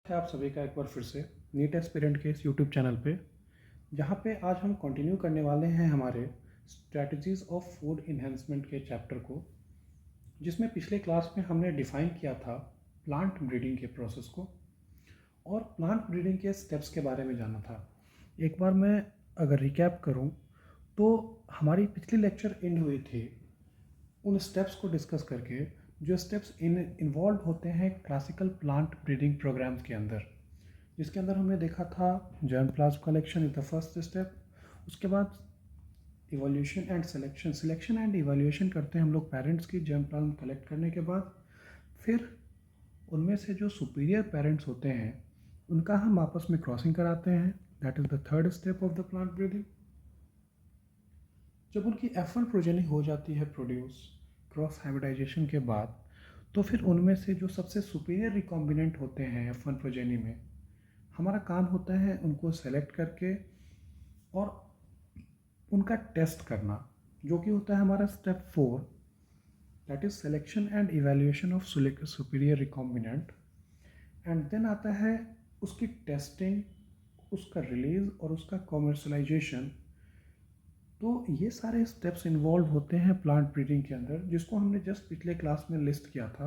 है आप सभी का एक बार फिर से नीट एस्पिरेंट के इस यूट्यूब चैनल पे, जहाँ पे आज हम कंटिन्यू करने वाले हैं हमारे स्ट्रेटजीज ऑफ फूड इन्हेंसमेंट के चैप्टर को, जिसमें पिछले क्लास में हमने डिफ़ाइन किया था प्लांट ब्रीडिंग के प्रोसेस को और प्लांट ब्रीडिंग के स्टेप्स के बारे में जाना था। एक बार मैं अगर रिकैप करूँ तो हमारी पिछली लेक्चर एंड हुई थी उन स्टेप्स को डिस्कस करके जो स्टेप्स इन्वॉल्व होते हैं क्लासिकल प्लांट ब्रीडिंग प्रोग्राम्स के अंदर, जिसके अंदर हमने देखा था germ plasm collection is the first step. उसके बाद evolution and selection and evolution करते हैं हम लोग पेरेंट्स की जर्म प्लाज्म कलेक्ट करने के बाद। फिर उनमें से जो सुपीरियर पेरेंट्स होते हैं उनका हम आपस में क्रॉसिंग कराते हैं, that is the third step of the plant breeding. जब उनकी F1 प्रोजेनी हो जाती है प्रोड्यूस क्रॉस हाइब्रिडाइजेशन के बाद, तो फिर उनमें से जो सबसे सुपीरियर रिकॉम्बिनेंट होते हैं F1 प्रोजेनी में, हमारा काम होता है उनको सेलेक्ट करके और उनका टेस्ट करना, जो कि होता है हमारा step 4, that is selection and evaluation of superior recombinant. And then आता है उसकी टेस्टिंग, उसका रिलीज और उसका कॉमर्शलाइजेशन। तो ये सारे स्टेप्स इन्वॉल्व होते हैं प्लांट ब्रीडिंग के अंदर, जिसको हमने जस्ट पिछले क्लास में लिस्ट किया था,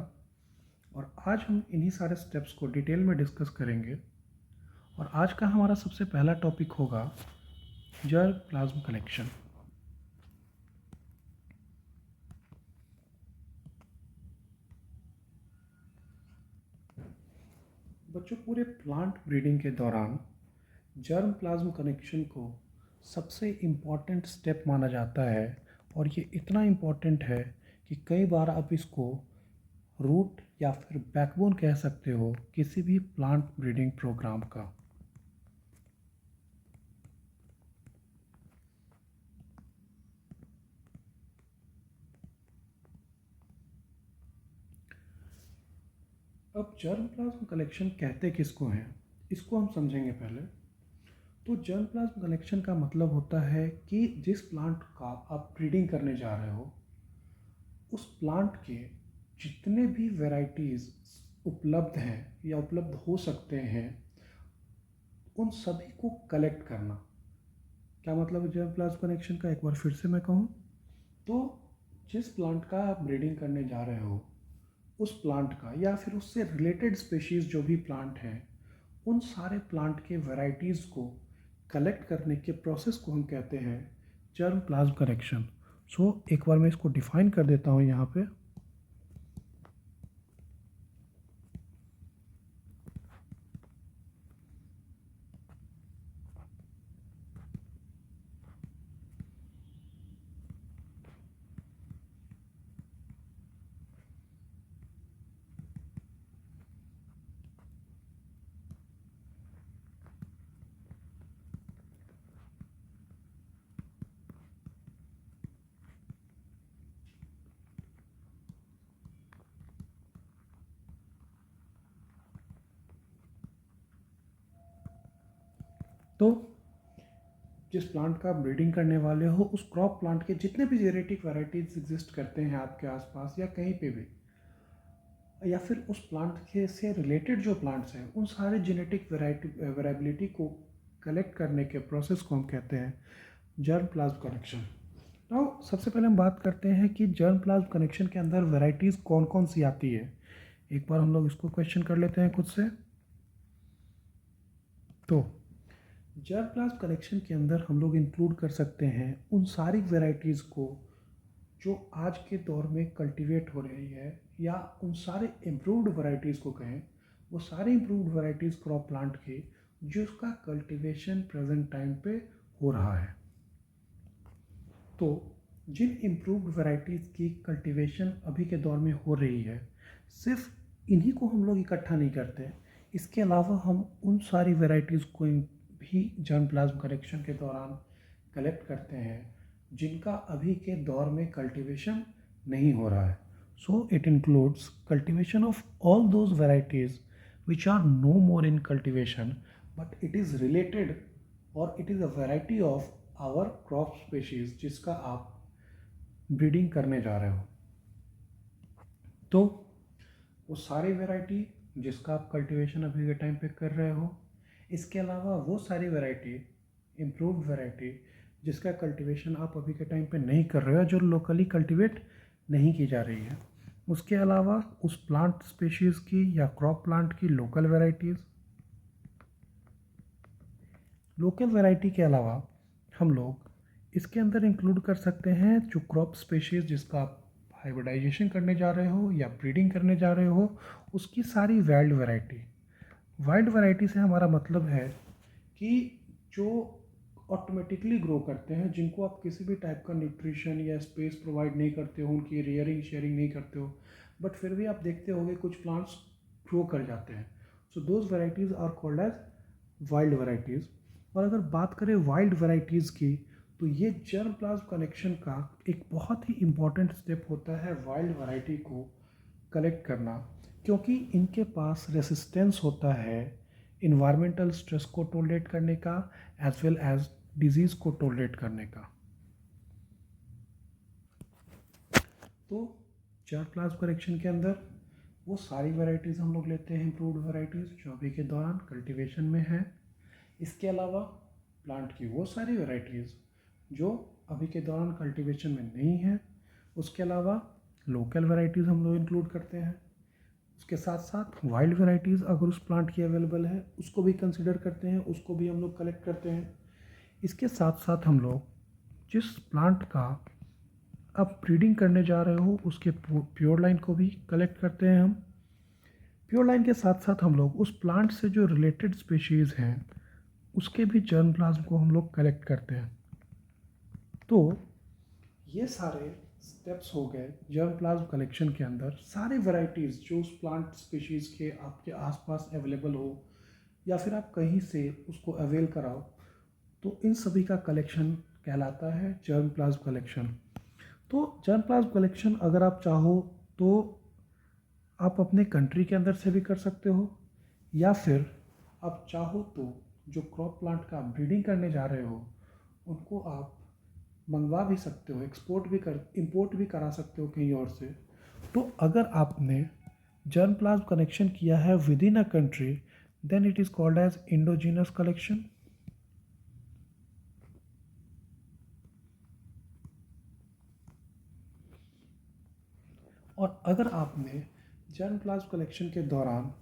और आज हम इन्हीं सारे स्टेप्स को डिटेल में डिस्कस करेंगे। और आज का हमारा सबसे पहला टॉपिक होगा जर्म प्लाज्म कलेक्शन। बच्चों, पूरे प्लांट ब्रीडिंग के दौरान जर्म प्लाज्म कनेक्शन को सबसे इम्पॉर्टेंट स्टेप माना जाता है, और ये इतना इम्पॉर्टेंट है कि कई बार आप इसको रूट या फिर बैकबोन कह सकते हो किसी भी प्लांट ब्रीडिंग प्रोग्राम का। अब जर्म प्लाज्म कलेक्शन कहते किसको हैं, इसको हम समझेंगे पहले। तो जर्म प्लाज्म कलेक्शन का मतलब होता है कि जिस प्लांट का आप ब्रीडिंग करने जा रहे हो, उस प्लांट के जितने भी वैरायटीज़ उपलब्ध हैं या उपलब्ध हो सकते हैं, उन सभी को कलेक्ट करना। क्या मतलब है जर्म प्लाज्म कलेक्शन का, एक बार फिर से मैं कहूँ तो जिस प्लांट का आप ब्रीडिंग करने जा रहे हो, उस प्लांट का या फिर उससे रिलेटेड स्पेशीज़ जो भी प्लांट हैं, उन सारे प्लांट के वैरायटीज़ को कलेक्ट करने के प्रोसेस को हम कहते हैं जर्म प्लाज्म कलेक्शन। सो एक बार मैं इसको डिफाइन कर देता हूँ यहाँ पे। तो जिस प्लांट का आप ब्रीडिंग करने वाले हो, उस क्रॉप प्लांट के जितने भी जेनेटिक वैरायटीज़ एग्जिस्ट करते हैं आपके आसपास या कहीं पे भी, या फिर उस प्लांट के से रिलेटेड जो प्लांट्स हैं, उन सारे जेनेटिक वेराइबिलिटी को कलेक्ट करने के प्रोसेस को हम कहते हैं जर्म प्लाज्म कलेक्शन। नाउ सबसे पहले हम बात करते हैं कि जर्म प्लाज्म कनेक्शन के अंदर वैरायटीज़ कौन कौन सी आती है। एक बार हम लोग इसको क्वेश्चन कर लेते हैं खुद से। तो जर्म प्लाज्म कलेक्शन के अंदर हम लोग इंक्लूड कर सकते हैं उन सारी वैरायटीज़ को जो आज के दौर में कल्टीवेट हो रही है, या उन सारे इम्प्रूव्ड वैरायटीज़ को कहें, वो सारे इम्प्रूव्ड वैरायटीज़ क्रॉप प्लांट के जिसका कल्टीवेशन प्रेजेंट टाइम पे हो रहा है। तो जिन इम्प्रूव्ड वैरायटीज़ की कल्टीवेशन अभी के दौर में हो रही है, सिर्फ इन्हीं को हम लोग इकट्ठा नहीं करते, इसके अलावा हम उन सारी वैरायटीज़ को भी जर्म प्लाज्म कलेक्शन के दौरान कलेक्ट करते हैं जिनका अभी के दौर में कल्टीवेशन नहीं हो रहा है। So it includes cultivation of all those varieties which are no more in cultivation, but it is related और it is a variety of our crop species जिसका आप ब्रीडिंग करने जा रहे हो। तो वो सारी वैरायटी जिसका आप कल्टीवेशन अभी के टाइम पे कर रहे हो। इसके अलावा वो सारी वैरायटी, इम्प्रूव्ड वैरायटी, जिसका कल्टीवेशन आप अभी के टाइम पे नहीं कर रहे हो, जो लोकली कल्टीवेट नहीं की जा रही है। उसके अलावा उस प्लांट स्पीशीज़ की या क्रॉप प्लांट की लोकल वैरायटीज़। लोकल वैरायटी के अलावा हम लोग इसके अंदर इंक्लूड कर सकते हैं जो क्रॉप स्पीशीज़ जिसका आप हाइब्रिडाइजेशन करने जा रहे हो या ब्रीडिंग करने जा रहे हो, उसकी सारी वाइल्ड वैरायटी। वाइल्ड वैरायटी से हमारा मतलब है कि जो ऑटोमेटिकली ग्रो करते हैं, जिनको आप किसी भी टाइप का न्यूट्रिशन या स्पेस प्रोवाइड नहीं करते हो, उनकी रेयरिंग शेयरिंग नहीं करते हो, बट फिर भी आप देखते होगे कुछ प्लांट्स ग्रो कर जाते हैं। So those varieties are called as wild varieties. और अगर बात करें वाइल्ड वैराइटीज़ की, तो ये जर्म प्लाज्म कलेक्शन का एक बहुत ही इम्पॉर्टेंट स्टेप होता है वाइल्ड वैरायटी को कलेक्ट करना, क्योंकि इनके पास रेसिस्टेंस होता है इन्वायरमेंटल स्ट्रेस को टॉलरेट करने का, एज वेल एज डिजीज़ को टॉलरेट करने का। तो जर्म प्लाज्म कलेक्शन के अंदर वो सारी वैरायटीज़ हम लोग लेते हैं, इम्प्रूव्ड वैरायटीज़ जो अभी के दौरान कल्टीवेशन में है। इसके अलावा प्लांट की वो सारी वैरायटीज़ जो अभी के दौरान कल्टीवेशन में नहीं है। उसके अलावा लोकल वैरायटीज़ हम लोग इंक्लूड करते हैं। उसके साथ साथ वाइल्ड वैरायटीज़ अगर उस प्लांट की अवेलेबल है उसको भी कंसिडर करते हैं, उसको भी हम लोग कलेक्ट करते हैं। इसके साथ साथ हम लोग जिस प्लांट का आप ब्रीडिंग करने जा रहे हो उसके प्योर लाइन को भी कलेक्ट करते हैं हम। प्योर लाइन के साथ साथ हम लोग उस प्लांट से जो रिलेटेड स्पीशीज़ हैं उसके भी जर्म प्लाज्म को हम लोग कलेक्ट करते हैं। तो ये सारे स्टेप्स हो गए जर्म प्लाज्म कलेक्शन के अंदर। सारे वैरायटीज़ जो उस प्लांट स्पीशीज़ के आपके आसपास अवेलेबल हो या फिर आप कहीं से उसको अवेल कराओ, तो इन सभी का कलेक्शन कहलाता है जर्म प्लाज्म कलेक्शन। तो जर्म प्लाज्म कलेक्शन अगर आप चाहो तो आप अपने कंट्री के अंदर से भी कर सकते हो, या फिर आप चाहो तो जो क्रॉप प्लांट का ब्रीडिंग करने जा रहे हो उनको आप मंगवा भी सकते हो, इंपोर्ट भी करा सकते हो कहीं और से। तो अगर आपने जर्म प्लाज्म कलेक्शन किया है within a country, then it is called as indigenous collection. और अगर आपने जर्म प्लाज्म कलेक्शन के दौरान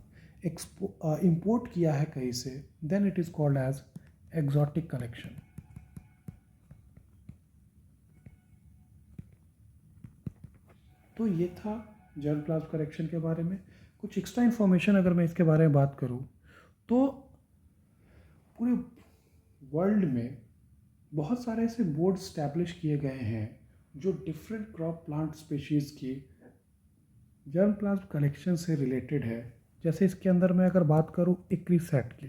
इंपोर्ट किया है कहीं से, then it is called as exotic collection. तो ये था जर्म प्लाज्म कलेक्शन के बारे में। कुछ एक्स्ट्रा इन्फॉर्मेशन अगर मैं इसके बारे में बात करूँ तो पूरे वर्ल्ड में बहुत सारे ऐसे बोर्ड स्टैब्लिश किए गए हैं जो डिफरेंट क्रॉप प्लांट स्पीशीज़ की जर्म प्लाज्म कलेक्शन से रिलेटेड है। जैसे इसके अंदर मैं अगर बात करूँ इक्रीसैट की,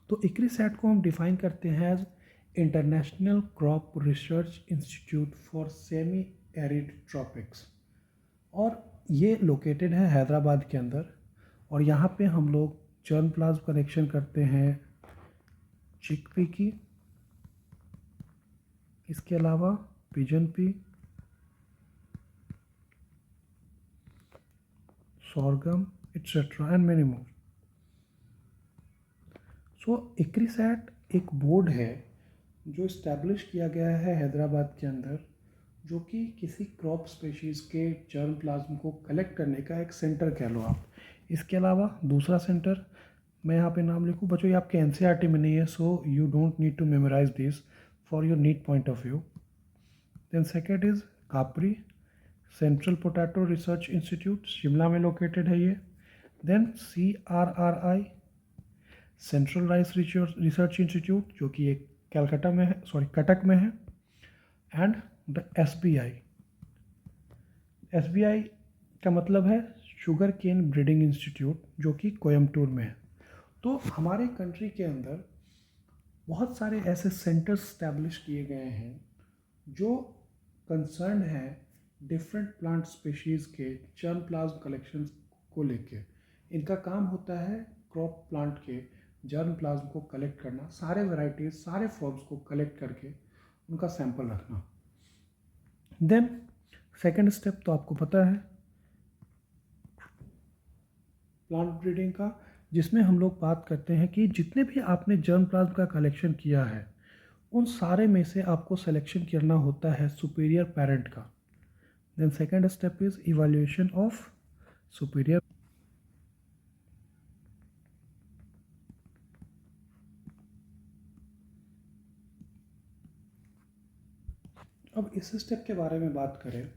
तो इक्रीसैट को हम डिफाइन करते हैं as International Crop Research Institute for Semi Arid Tropics. और ये लोकेटेड है हैदराबाद के अंदर। और यहाँ पे हम लोग जर्म प्लाज्म कलेक्शन करते हैं चिकपी की, इसके अलावा pigeon P, sorghum, etc. and many more. सो इक्रीसैट एक बोर्ड है जो इस्टेब्लिश किया गया है हैदराबाद के अंदर, जो कि किसी क्रॉप स्पीशीज़ के जर्म प्लाज्म को कलेक्ट करने का एक सेंटर कह लो आप। इसके अलावा दूसरा सेंटर मैं यहाँ पे नाम लिखूँ, बच्चों ये आपके एनसीईआरटी में नहीं है, so you don't need to memorise this for your NEET point of view. Then second is कापरी Central Potato Research Institute, Shimla में लोकेटेड है ये। Then CRRI Central Rice Research Institute जो कि एक कलकत्ता में है, कटक में है। एंड द SBI का मतलब है शुगर केन ब्रीडिंग इंस्टीट्यूट जो कि कोयम्बटूर में है। तो हमारे कंट्री के अंदर बहुत सारे ऐसे सेंटर्स स्टैब्लिश किए गए हैं जो कंसर्न है डिफरेंट प्लांट स्पीशीज़ के जर्म प्लाज्म कलेक्शन को लेके। इनका काम होता है क्रॉप प्लांट के जर्म प्लाज्म को कलेक्ट करना, सारे वैराइटीज़ सारे फॉर्म्स को कलेक्ट करके उनका सैंपल रखना। देन सेकेंड स्टेप तो आपको पता है प्लांट ब्रीडिंग का, जिसमें हम लोग बात करते हैं कि जितने भी आपने जर्म प्लाज्म का कलेक्शन किया है उन सारे में से आपको सिलेक्शन करना होता है सुपीरियर पेरेंट का। Then second step is evaluation of superior. अब इस स्टेप के बारे में बात करें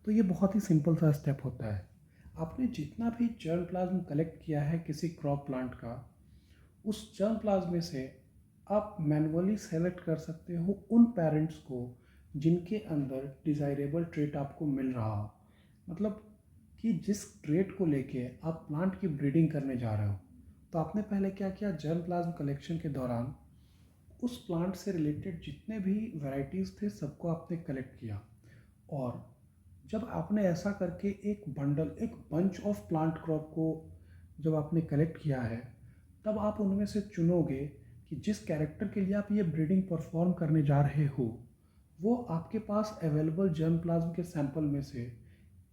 तो ये बहुत ही सिंपल सा स्टेप होता है। आपने जितना भी जर्म प्लाज्म कलेक्ट किया है किसी क्रॉप प्लांट का, उस जर्म प्लाज्म में से आप मैन्युअली सेलेक्ट कर सकते हो उन पेरेंट्स को जिनके अंदर डिज़ायरेबल ट्रेट आपको मिल रहा हो। मतलब कि जिस ट्रेट को लेके आप प्लांट की ब्रीडिंग करने जा रहे हो। तो आपने पहले क्या किया, जर्म प्लाज्म कलेक्शन के दौरान उस प्लांट से रिलेटेड जितने भी वैरायटीज़ थे सबको आपने कलेक्ट किया, और जब आपने ऐसा करके एक बंडल, एक बंच ऑफ प्लांट क्रॉप को जब आपने कलेक्ट किया है, तब आप उनमें से चुनोगे कि जिस कैरेक्टर के लिए आप ये ब्रीडिंग परफॉर्म करने जा रहे हो वो आपके पास अवेलेबल जर्म प्लाज्म के सैंपल में से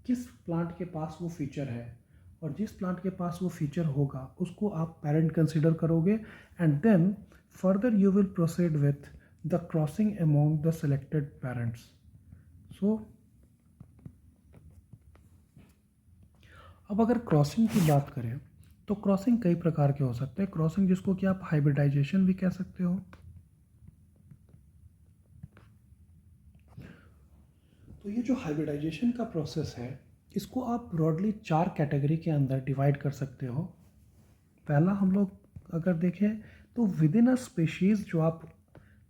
किस प्लांट के पास वो फीचर है, और जिस प्लांट के पास वो फीचर होगा उसको आप पेरेंट कंसिडर करोगे, and then further you will proceed with the crossing among the selected parents. So अब अगर क्रॉसिंग की बात करें तो क्रॉसिंग कई प्रकार के हो सकते हैं। क्रॉसिंग जिसको कि आप हाइब्रिडाइजेशन भी कह सकते हो। तो ये जो हाइब्रिडाइजेशन का प्रोसेस है इसको आप ब्रॉडली 4 कैटेगरी के अंदर डिवाइड कर सकते हो। पहला हम लोग अगर देखें तो विद इन अ स्पेशीज़ जो आप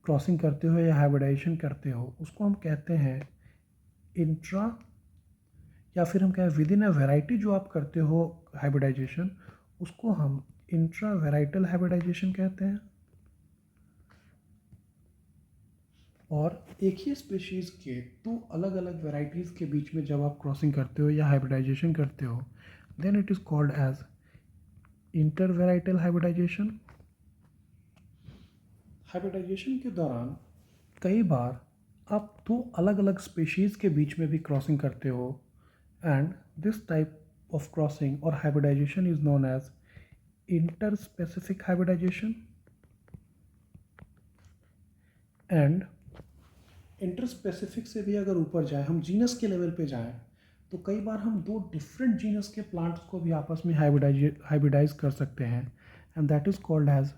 क्रॉसिंग करते हो या हाइब्रिडाइजेशन करते हो उसको हम कहते हैं इंट्रा, या फिर हम कहें विद इन अ वैरायटी जो आप करते हो हाइब्रिडाइजेशन उसको हम इंट्रा वैराइटल हाइब्रिडाइजेशन कहते हैं। और एक ही स्पेशीज़ के दो अलग अलग वैरायटीज़ के बीच में जब आप क्रॉसिंग करते हो या हाइब्रिडाइजेशन करते हो then it is called as intervarietal hybridisation. Hybridisation के दौरान कई बार आप दो अलग अलग स्पेशीज़ के बीच में भी क्रॉसिंग करते हो, and this type of crossing और hybridisation is known as interspecific hybridisation. And interspecific से भी अगर ऊपर जाए, हम जीनस के लेवल पे जाएं, तो कई बार हम दो डिफरेंट जीनस के प्लांट्स को भी आपस में हाइब्रिडाइज कर सकते हैं, and that is called as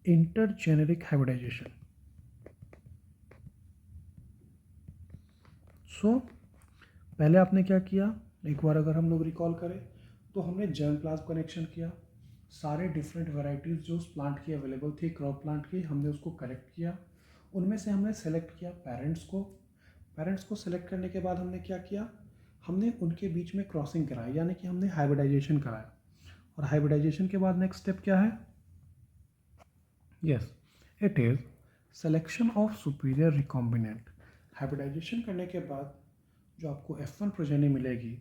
intergeneric hybridisation. So पहले आपने क्या किया, एक बार अगर हम लोग रिकॉल करें तो हमने जर्म प्लाज्म कनेक्शन किया, सारे डिफरेंट वैरायटीज़ जो उस प्लांट की अवेलेबल थी क्रॉप प्लांट की हमने उसको कलेक्ट किया, उनमें से हमने सेलेक्ट किया पेरेंट्स को। पेरेंट्स को सेलेक्ट करने के बाद हमने क्या किया, हमने उनके बीच में क्रॉसिंग कराई, यानी कि हमने हाइब्रिडाइजेशन कराया। और हाइब्रिडाइजेशन के बाद नेक्स्ट स्टेप क्या है, yes it is selection of superior recombinant. Hybridisation करने के बाद जो आपको F1 प्रोजेनी मिलेगी,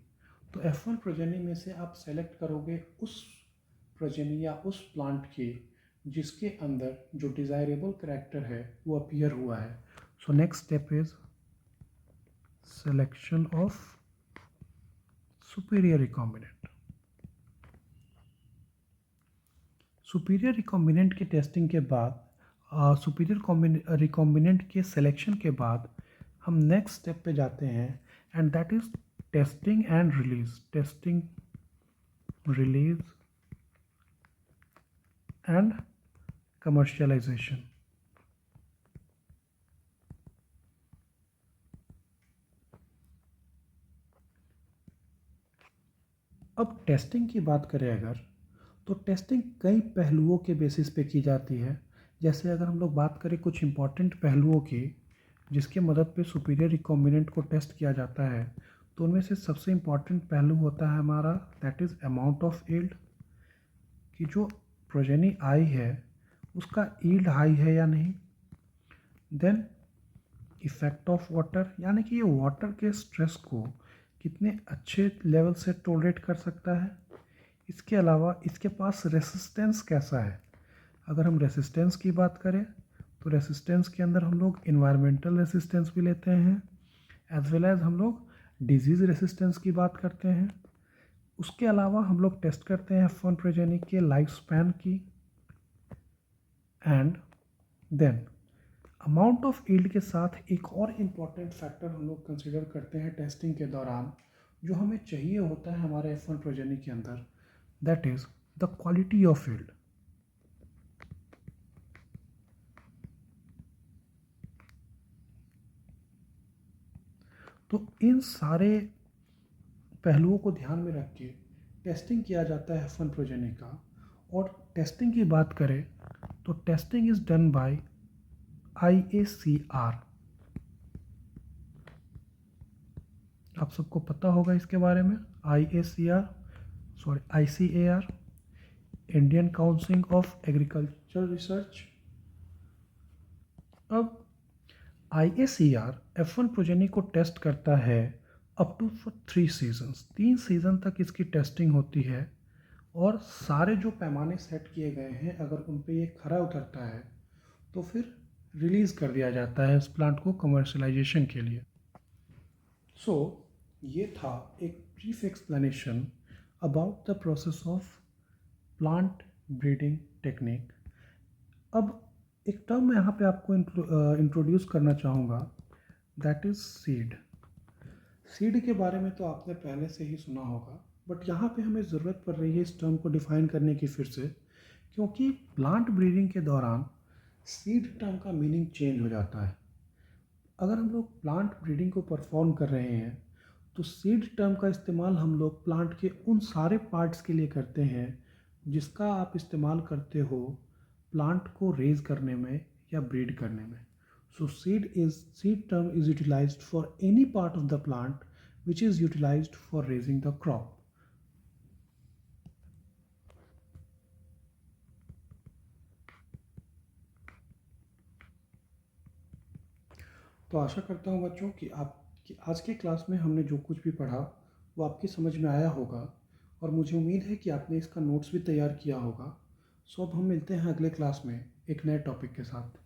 तो F1 प्रोजेनी में से आप सेलेक्ट करोगे उस प्रोजेनी या उस प्लांट की जिसके अंदर जो डिज़ायरेबल करैक्टर है वो अपीयर हुआ है। So next step is selection of superior recombinant. Superior recombinant की टेस्टिंग के बाद, सुपीरियर रिकॉम्बिनेंट के सिलेक्शन के बाद हम नेक्स्ट स्टेप पे जाते हैं, and that is testing and release. Testing, release and commercialisation. अब टेस्टिंग की बात करें अगर, तो टेस्टिंग कई पहलुओं के बेसिस पे की जाती है। जैसे अगर हम लोग बात करें कुछ इंपॉर्टेंट पहलुओं की जिसके मदद पे सुपीरियर रिकॉम्बिनेंट को टेस्ट किया जाता है, तो उनमें से सबसे इम्पॉर्टेंट पहलू होता है हमारा that is amount of yield, कि जो प्रोजेनी आई है उसका यील्ड हाई है या नहीं। देन इफ़ेक्ट ऑफ वाटर, यानी कि ये वाटर के स्ट्रेस को कितने अच्छे लेवल से टॉलरेट कर सकता है। इसके अलावा इसके पास रेसिस्टेंस कैसा है। अगर हम रेसिस्टेंस की बात करें तो रेसिस्टेंस के अंदर हम लोग इन्वायरमेंटल रेसिस्टेंस भी लेते हैं, एज वेल एज हम लोग डिजीज़ रेसिस्टेंस की बात करते हैं। उसके अलावा हम लोग टेस्ट करते हैं F1 प्रोजेनी के लाइफ स्पैन की, and then amount of yield के साथ एक और इम्पॉर्टेंट फैक्टर हम लोग कंसिडर करते हैं टेस्टिंग के दौरान, जो हमें चाहिए होता है हमारे F1 प्रोजेनी के अंदर, that is the quality of yield. तो इन सारे पहलुओं को ध्यान में रख के टेस्टिंग किया जाता है F1 प्रोजेनी का। और टेस्टिंग की बात करें तो testing is done by IACR। आप सबको पता होगा इसके बारे में। ICAR, Indian Council of Agriculture Research. अब IACR F1 प्रोजेनी को टेस्ट करता है up to for 3 seasons. 3 season तक इसकी टेस्टिंग होती है, और सारे जो पैमाने सेट किए गए हैं अगर उन पे ये खरा उतरता है तो फिर रिलीज़ कर दिया जाता है इस प्लांट को कमर्शलाइजेशन के लिए। सो ये था एक brief explanation about the process of plant breeding technique. अब एक टर्म मैं यहाँ पे आपको इंट्रोड्यूस करना चाहूँगा, दैट इज़ सीड। सीड के बारे में तो आपने पहले से ही सुना होगा, बट यहाँ पे हमें ज़रूरत पड़ रही है इस टर्म को डिफ़ाइन करने की फिर से, क्योंकि प्लांट ब्रीडिंग के दौरान सीड टर्म का मीनिंग चेंज हो जाता है। अगर हम लोग प्लांट ब्रीडिंग को परफॉर्म कर रहे हैं तो सीड टर्म का इस्तेमाल हम लोग प्लांट के उन सारे पार्ट्स के लिए करते हैं जिसका आप इस्तेमाल करते हो प्लांट को रेज करने में या ब्रीड करने में। So seed term is utilised for any part of the plant which is utilised for raising the crop. तो आशा करता हूँ बच्चों कि आज के क्लास में हमने जो कुछ भी पढ़ा वो आपकी समझ में आया होगा, और मुझे उम्मीद है कि आपने इसका नोट्स भी तैयार किया होगा। सो अब हम मिलते हैं अगले क्लास में एक नए टॉपिक के साथ।